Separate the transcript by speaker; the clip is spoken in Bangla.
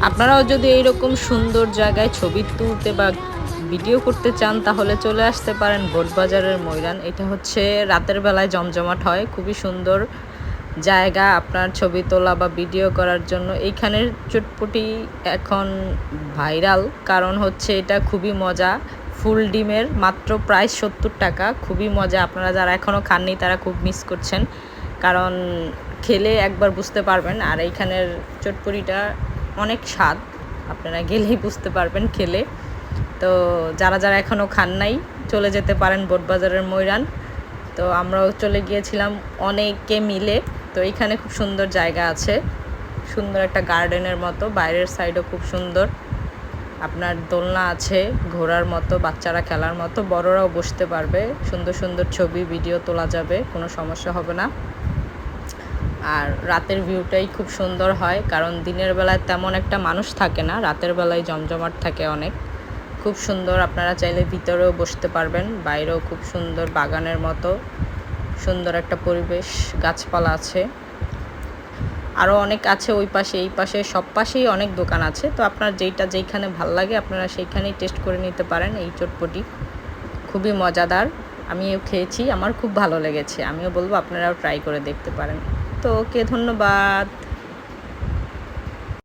Speaker 1: আপনারাও যদি এইরকম সুন্দর জায়গায় ছবি তুলতে বা ভিডিও করতে চান তাহলে চলে আসতে পারেন বোটবাজারের ময়দান। এটা হচ্ছে রাতের বেলায় জমজমাট হয়, খুবই সুন্দর জায়গা আপনার ছবি তোলা বা ভিডিও করার জন্য। এইখানের চটপটি এখন ভাইরাল, কারণ হচ্ছে এটা খুবই মজা। ফুল ডিমের মাত্র প্রাইস ৭০ টাকা, খুবই মজা। আপনারা যারা এখনও খাননি তারা খুব মিস করছেন, কারণ খেলে একবার বুঝতে পারবেন। আর এইখানের চটপটিটা অনেক স্বাদ, আপনারা গেলেই বুঝতে পারবেন খেলে। তো যারা যারা এখনও খান নাই চলে যেতে পারেন বোটবাজারের ময়দান। তো আমরাও চলে গিয়েছিলাম অনেকে মিলে। তো এইখানে খুব সুন্দর জায়গা আছে, সুন্দর একটা গার্ডেনের মতো, বাইরের সাইডও খুব সুন্দর। আপনার দোলনা আছে ঘোরার মতো, বাচ্চারা খেলার মতো, বড়রাও বসতে পারবে। সুন্দর সুন্দর ছবি ভিডিও তোলা যাবে, কোনো সমস্যা হবে না। আর রাতের ভিউটাই খুব সুন্দর হয়, কারণ দিনের বেলায় তেমন একটা মানুষ থাকে না, রাতের বেলায় জমজমাট থাকে অনেক। খুব সুন্দর, আপনারা চাইলে ভিতরেও বসতে পারবেন, বাইরেও খুব সুন্দর বাগানের মতো সুন্দর একটা পরিবেশ, গাছপালা আছে, আরও অনেক আছে ওই পাশে এই পাশে, সব পাশেই অনেক দোকান আছে। তো আপনার যেইখানে ভাল লাগে আপনারা সেইখানেই টেস্ট করে নিতে পারেন। এই চটপটি খুবই মজাদার, আমিও খেয়েছি, আমার খুব ভালো লেগেছে। আমিও বলবো আপনারাও ট্রাই করে দেখতে পারেন। তো ওকে, ধন্যবাদ।